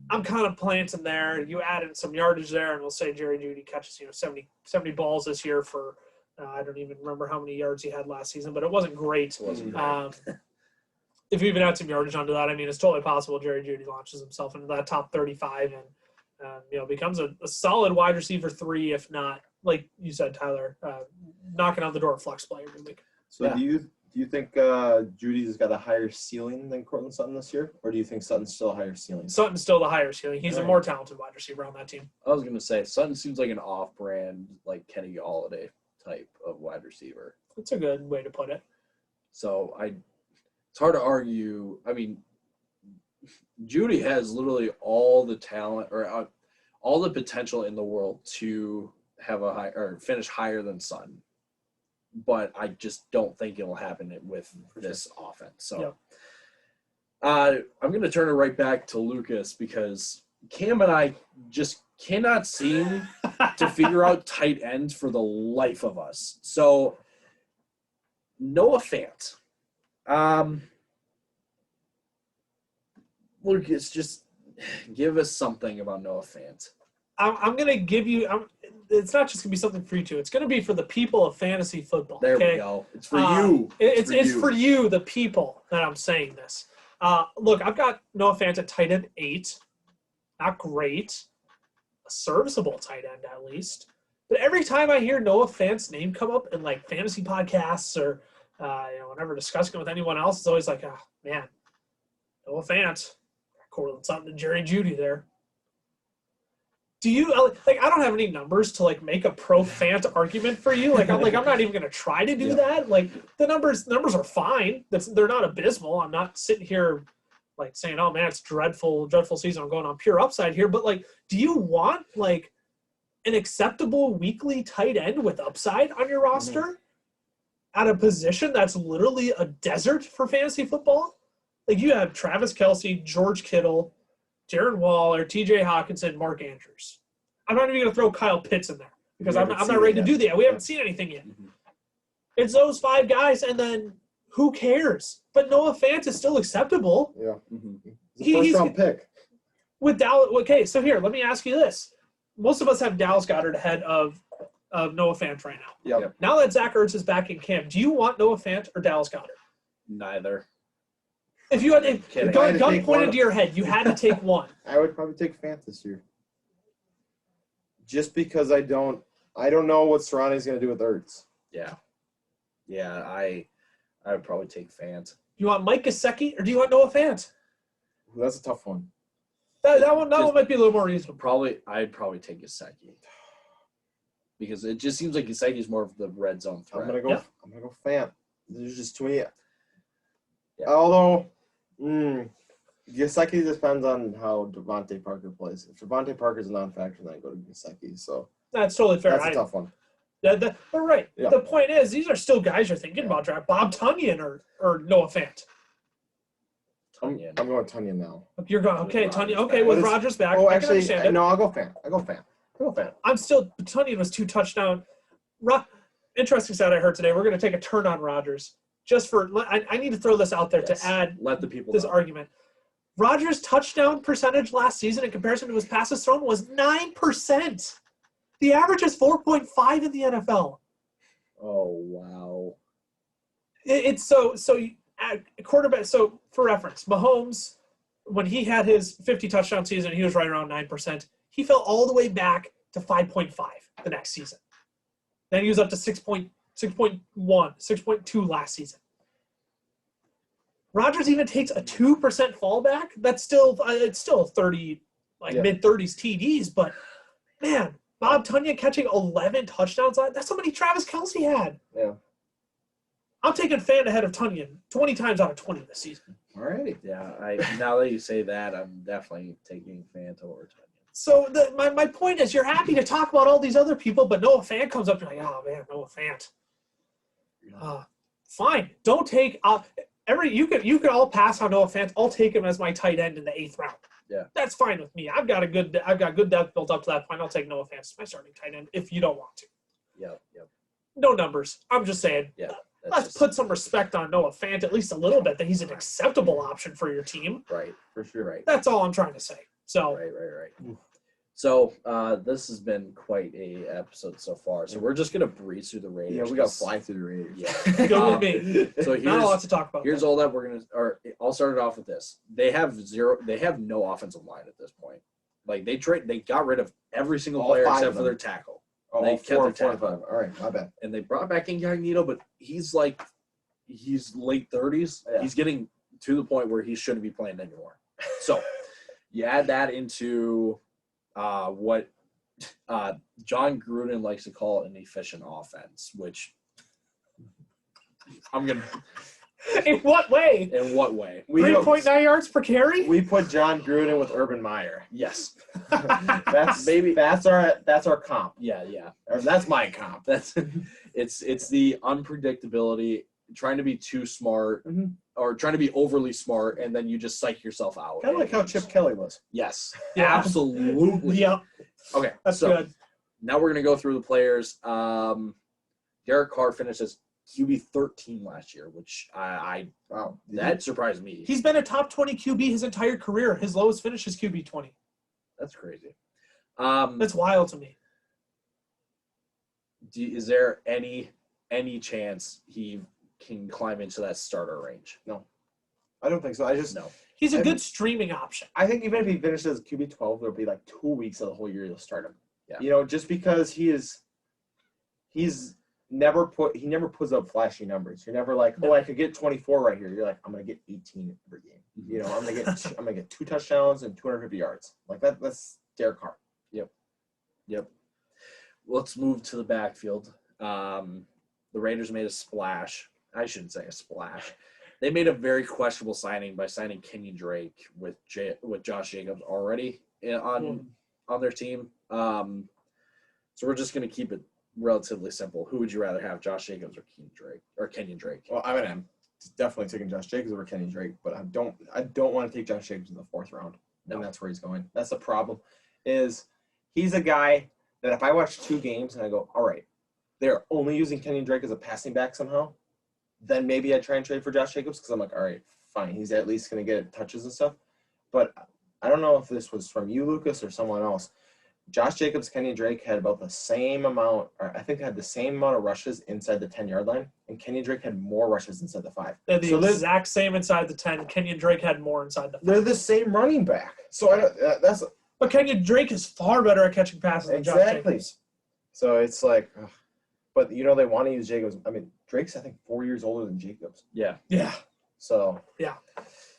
I'm kind of planting there. You add in some yardage there, and we'll say Jerry Jeudy catches 70 balls this year for I don't even remember how many yards he had last season, but it wasn't great. If you even add some yardage onto that, I mean, it's totally possible Jerry Jeudy launches himself into that top 35 and becomes a solid wide receiver 3, if not, like you said, Tyler, knocking on the door of flex play every week. So do you think Judy's got a higher ceiling than Courtland Sutton this year, or do you think Sutton's still a higher ceiling? Sutton's still the higher ceiling. He's a more talented wide receiver on that team. I was going to say, Sutton seems like an off-brand, like Kenny Galladay type of wide receiver. That's a good way to put it. So it's hard to argue. I mean, Jeudy has literally all the talent or all the potential in the world to have a high or finish higher than Sutton, but I just don't think it'll happen with this offense. So I'm going to turn it right back to Lucas because Cam and I just cannot seem to figure out tight ends for the life of us. So Noah Fant. Lucas, just give us something about Noah Fant. I'm going to give you it's not just going to be something for you two. It's going to be for the people of fantasy football. There we go. It's for you. It's for you, the people, that I'm saying this. Look, I've got Noah Fant at tight end 8. Not great. A serviceable tight end, at least. But every time I hear Noah Fant's name come up in, like, fantasy podcasts or, whenever discussing it with anyone else, it's always like, oh, man, Noah Fant. Courtland Sutton and Jerry Jeudy there. Do you like? I don't have any numbers to like make a pro Fant argument for you. I'm not even going to try to do that. Like the numbers are fine. They're not abysmal. I'm not sitting here like saying, oh man, it's dreadful season. I'm going on pure upside here. But like, do you want like an acceptable weekly tight end with upside on your roster at a position that's literally a desert for fantasy football? Like you have Travis Kelce, George Kittle, Darren Waller, T.J. Hawkinson, Mark Andrews. I'm not even going to throw Kyle Pitts in there because I'm not ready to do that. We haven't seen anything yet. It's those 5 guys, and then who cares? But Noah Fant is still acceptable. Yeah. He's a first-round pick. With Dallas. Okay, so here, let me ask you this. Most of us have Dallas Goedert ahead of Noah Fant right now. Yep. Now that Zach Ertz is back in camp, do you want Noah Fant or Dallas Goedert? Neither. If you had gun pointed to your head, you had to take one. I would probably take Fant this year. Just because I don't know what Serrani's going to do with Ertz. Yeah. Yeah, I would probably take Fant. You want Mike Gesicki or do you want Noah Fant? Ooh, that's a tough one. That one might be a little more reasonable. I'd probably take Gesicki. Because it just seems like Gesicki is more of the red zone threat. I'm gonna go Fant. There's just too many. Yeah. Although Gesicki depends on how Devontae Parker plays. If Devontae Parker's a non-factor, then I go to Gesicki. So That's totally fair. That's a tough one. But right. Yeah. The point is, these are still guys you're thinking about draft. Bob Tunyon or Noah Fant. I'm going Tunyon now. You're going, okay, With Tunyon. Rodgers Okay, back. with Rodgers back. Oh, I can actually, understand it. no, I'll go Fant. I'm still, Tunyon was 2 touchdowns. Interesting stat I heard today. We're going to take a turn on Rodgers. Just for, I need to throw this out there Yes. to add Let the people this know. argument. Rodgers' touchdown percentage last season in comparison to his passes thrown was 9%. The average is 4.5 in the NFL. Oh, wow. It's so quarterback. So for reference, Mahomes, when he had his 50 touchdown season, he was right around 9%. He fell all the way back to 5.5 the next season. Then he was up to 6.1, 6.2 last season. Rodgers even takes a 2% fallback. That's still it's still 30, mid 30s TDs. But man, Bob Tunyon catching 11 touchdowns. That's how many Travis Kelce had. Yeah. I'm taking Fant ahead of Tunyon 20 times out of 20 this season. Alrighty. Yeah, now that you say that, I'm definitely taking Fant over Tunyon. So my point is, you're happy to talk about all these other people, but Noah Fant comes up and you're like, oh man, Noah Fant. Fine, don't take you could all pass on Noah Fant. I'll take him as my tight end in the 8th round. Yeah, that's fine with me. I've got good depth built up to that point. I'll take Noah Fant as my starting tight end if you don't want to. Yep. No numbers. I'm just saying. Yeah. Let's put some respect on Noah Fant at least a little bit, that he's an acceptable option for your team. Right, for sure. Right. That's all I'm trying to say. So. Right. So this has been quite a episode so far. So we're just gonna breeze through the Raiders. Yeah, we got to fly through the Raiders. Yeah. Go with me. So not a lot to talk about. Here's all that we're gonna. I'll start it off with this. They have no offensive line at this point. Like they got rid of every single player except for their tackle. Oh, they kept their 4 tackle. 5. All right, my bad. And they brought back Incognito, but he's late 30s. Yeah. He's getting to the point where he shouldn't be playing anymore. So you add that into what John Gruden likes to call an efficient offense, which I'm going to – In what way? In what way? 3.9 yards per carry? We put John Gruden with Urban Meyer. Yes. That's our comp. Yeah. Or that's my comp. It's the unpredictability, trying to be too smart or trying to be overly smart, and then you just psych yourself out. Kind of like how Chip Kelly was. Yes. Yeah. Absolutely. Yeah. Okay. That's good. Now we're going to go through the players. Derek Carr finished as QB 13 last year, which that surprised me. He's been a top 20 QB his entire career. His lowest finish is QB 20. That's crazy. That's wild to me. Is there any chance he can climb into that starter range? No. I don't think so. No. He's a good streaming option. I think even if he finishes QB 12, there'll be 2 weeks of the whole year you'll start him. Yeah. Just because he's never puts up flashy numbers. You're never like, I could get 24 right here. You're like, I'm gonna get 18 every game. I'm gonna get 2 touchdowns and 250 yards. Like that's Derek Carr. Yep. Let's move to the backfield. The Raiders made a splash. I shouldn't say a splash. They made a very questionable signing by signing Kenyon Drake with Josh Jacobs already on their team. So we're just going to keep it relatively simple. Who would you rather have, Josh Jacobs or Kenyon Drake? Well, I'm definitely taking Josh Jacobs over Kenyon Drake, but I don't want to take Josh Jacobs in the 4th round. No. And that's where he's going. That's the problem. Is he's a guy that if I watch 2 games and I go, all right, they're only using Kenyon Drake as a passing back somehow, then maybe I try and trade for Josh Jacobs because I'm like, all right, fine. He's at least going to get touches and stuff. But I don't know if this was from you, Lucas, or someone else. Josh Jacobs, Kenyon Drake had about the same amount, or I think had the same amount of rushes inside the 10-yard line, and Kenyon Drake had more rushes inside the 5. They're the exact same inside the 10. Kenyon Drake had more inside the 5. They're the same running back. So But Kenyon Drake is far better at catching passes than Josh Jacobs. So it's like, but they want to use Jacobs. I mean, Drake's I think 4 years older than Jacobs. Yeah. So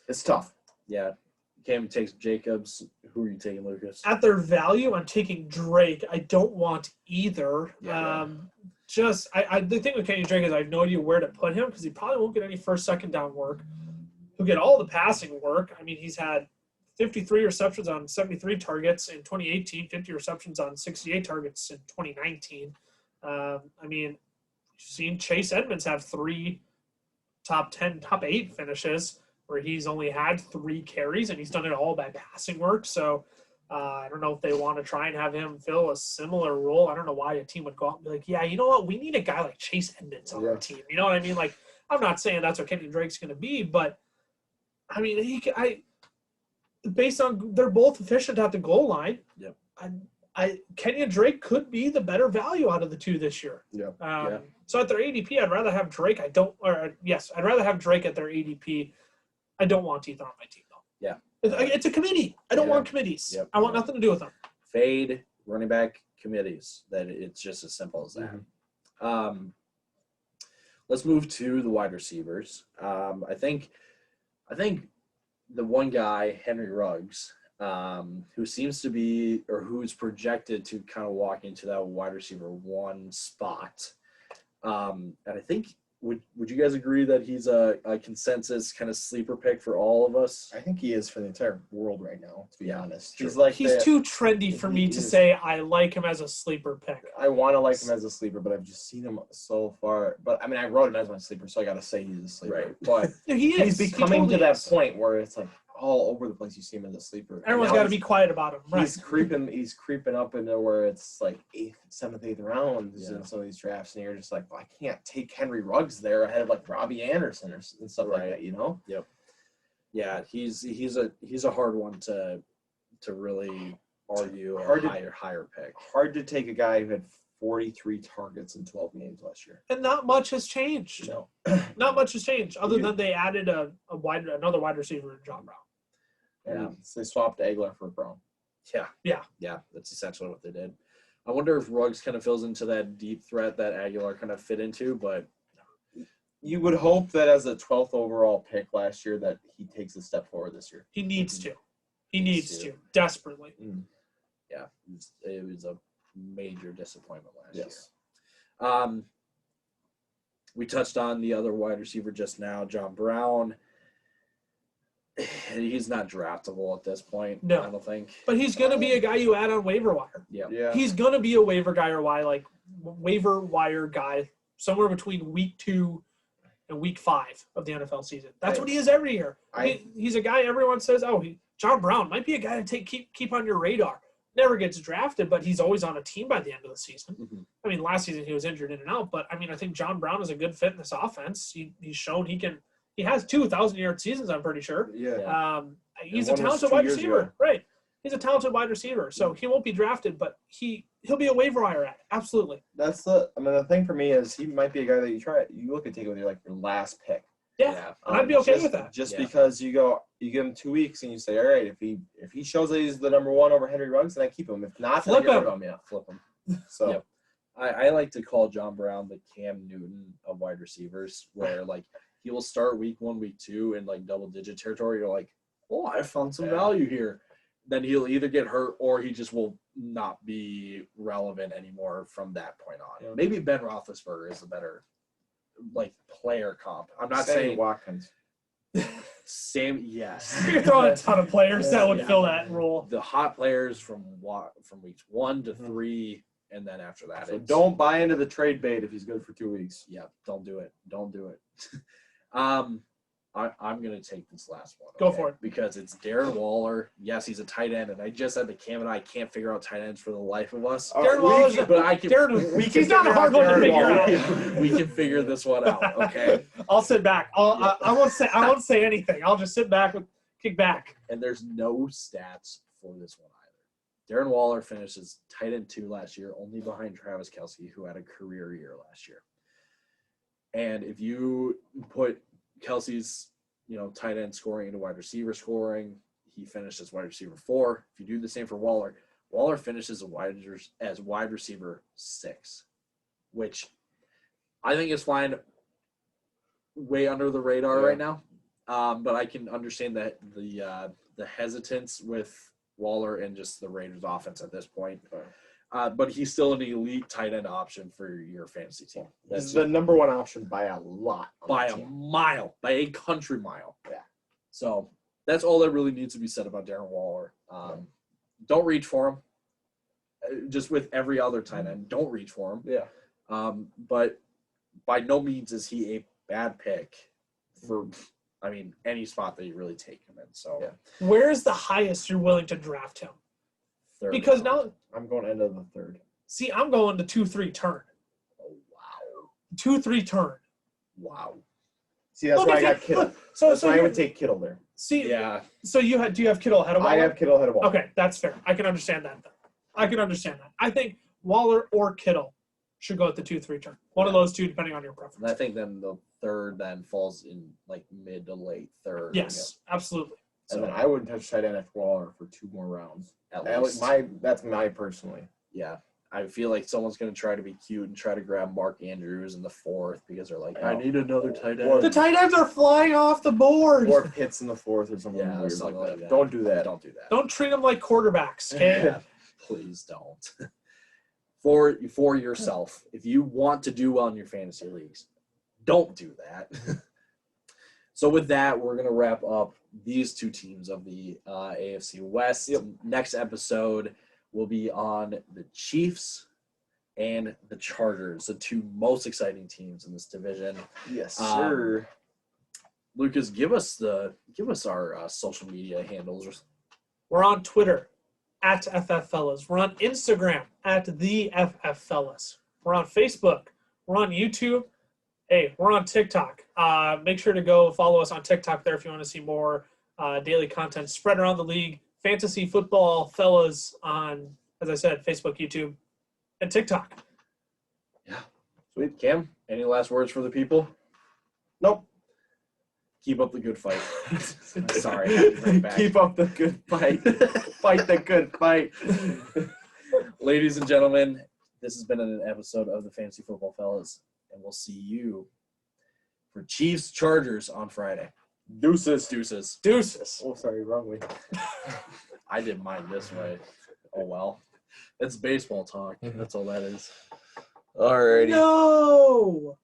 it's tough. Yeah. Cam takes Jacobs. Who are you taking, Lucas? At their value, I'm taking Drake. I don't want either. Yeah, the thing with Kenyon Drake is I have no idea where to put him because he probably won't get any first, second down work. He'll get all the passing work. I mean, he's had 53 receptions on 73 targets in 2018, 50 receptions on 68 targets in 2019. I mean, you've seen Chase Edmonds have 3 top 10, top 8 finishes where he's only had 3 carries, and he's done it all by passing work. So I don't know if they want to try and have him fill a similar role. I don't know why a team would go out and be like, yeah, you know what? We need a guy like Chase Edmonds on our team. You know what I mean? Like, I'm not saying that's what Kenny Drake's going to be, but I mean, based on they're both efficient at the goal line. Yep. Kenyon Drake could be the better value out of the two this year. Yeah. So at their ADP, I'd rather have Drake. I'd rather have Drake at their ADP. I don't want Ethan on my team though. Yeah. It's a committee. I don't want committees. Yep. I want nothing to do with them. Fade running back committees. That it's just as simple as that. Mm-hmm. Let's move to the wide receivers. I think the one guy, Henry Ruggs, who seems to be, or who's projected to kind of walk into that wide receiver 1 spot. And I think, would you guys agree that he's a consensus kind of sleeper pick for all of us? I think he is for the entire world right now, to be honest. True. He's too trendy for me to say I like him as a sleeper pick. I want to like him as a sleeper, but I've just seen him so far. But I mean, I wrote him as my sleeper, so I got to say he's a sleeper. Right. But he's becoming to that point where it's like all over the place. You see him as a sleeper. Everyone's got to be quiet about him. Right. He's creeping up into where it's like 8th, 7th, 8th rounds in some of these drafts, and you're just like, well, I can't take Henry Ruggs there ahead of like Robbie Anderson and stuff like that, you know? Yep. Yeah, he's a hard one to really argue a higher pick. Hard to take a guy who had 43 targets in 12 games last year. And not much has changed. No. Not much has changed, other than they added another wide receiver, John Brown. And they swapped Aguilar for Brown. Yeah. That's essentially what they did. I wonder if Ruggs kind of fills into that deep threat that Aguilar kind of fit into, but you would hope that as a 12th overall pick last year that he takes a step forward this year. He needs to. He needs to desperately. Yeah, it was a major disappointment last year. We touched on the other wide receiver just now, John Brown. He's not draftable at this point. No. I don't think. But he's going to be a guy you add on waiver wire. Yeah. He's going to be a waiver wire guy somewhere between week 2 and week 5 of the NFL season. That's what he is every year. He's a guy everyone says, John Brown might be a guy to keep on your radar. Never gets drafted, but he's always on a team by the end of the season. Mm-hmm. I mean, last season he was injured in and out, but I mean, I think John Brown is a good fit in this offense. He's shown he has 2,000-yard seasons, I'm pretty sure. Yeah. He's a talented wide receiver. Right. He's a talented wide receiver. So he won't be drafted, but he'll be a waiver wire ad. Absolutely. That's the thing for me is he might be a guy that you look at take with your last pick. Yeah. I'd be okay with that. Just because you give him 2 weeks and you say, all right, if he shows that he's the number 1 over Henry Ruggs, then I keep him. If not, then I get rid of him. Yeah, flip him. So yep. I like to call John Brown the Cam Newton of wide receivers, where he will start week 1, week 2 in double-digit territory. You're like, oh, I found some value here. Then he'll either get hurt or he just will not be relevant anymore from that point on. Yeah. Maybe Ben Roethlisberger is the better player comp. I'm not saying Watkins. Yes. You're throwing a ton of players that would fill that role. The hot players from weeks 1 to 3. And then after that, so don't buy into the trade bait if he's good for 2 weeks. Yeah, don't do it. Don't do it. I'm going to take this last one. Go for it. Because it's Darren Waller. Yes, he's a tight end, and I just said that Cam and I can't figure out tight ends for the life of us. Darren Waller's he's not a hard one to figure out. We can figure this one out, okay? I'll sit back. I won't say anything. I'll just sit back and kick back. And there's no stats for this one either. Darren Waller finishes tight end 2 last year, only behind Travis Kelce, who had a career year last year. And if you put Kelce's, tight end scoring into wide receiver scoring, he finished as wide receiver 4. If you do the same for Waller, Waller finishes as wide receiver 6, which I think is flying way under the radar right now. But I can understand that the hesitance with Waller and just the Raiders offense at this point. But he's still an elite tight end option for your fantasy team. He's the number 1 option by a lot. By a mile. By a country mile. Yeah. So that's all that really needs to be said about Darren Waller. Don't reach for him. Just with every other tight end, don't reach for him. Yeah. But by no means is he a bad pick for, any spot that you really take him in. So Where's the highest you're willing to draft him? third Because round. now, I'm going end of the third. see, I'm going to 2-3 turn. Oh, wow. 2-3 turn. Wow. See, that's why I got Kittle. That's why I would take Kittle there. See, Yeah. so do you have Kittle ahead of Waller? I have Kittle ahead of Waller. Okay, that's fair. I can understand that. I can understand that. I think Waller or Kittle should go at the 2-3 turn. One of those two, depending on your preference. And I think then the third then falls in like mid to late third. Yes, absolutely. And then I wouldn't touch tight end after Waller for 2 more rounds. At That's least. my personally. Yeah. I feel like someone's going to try to be cute and try to grab Mark Andrews in the fourth because they're like, I need another tight Or end. The tight ends are flying off the board. Or Pitts in the fourth or something Yeah, weird something like like that. that. Don't do that. Don't do that. Don't treat them like quarterbacks, okay? Yeah. Please don't. For yourself, if you want to do well in your fantasy leagues, don't do that. So with that, we're going to wrap up these two teams of the AFC West. Yep. Next episode will be on the Chiefs and the Chargers, the two most exciting teams in this division. Yes, sir. Lucas, give us our social media handles. We're on Twitter at FFFellas. We're on Instagram at the FFFellas. We're on Facebook. We're on YouTube. Hey, we're on TikTok. Make sure to go follow us on TikTok there if you want to see more daily content spread around the league. Fantasy football fellas on, as I said, Facebook, YouTube, and TikTok. Yeah. Sweet. Cam, any last words for the people? Nope. Keep up the good fight. Sorry, I had to bring it back. Keep up the good fight. Fight the good fight. Ladies and gentlemen, this has been an episode of the Fantasy Football Fellas, and we'll see you for Chiefs Chargers on Friday. Deuces. Deuces. Oh, sorry, wrong way. I did mine this way. Oh well. It's baseball talk. That's all that is. Alrighty. No.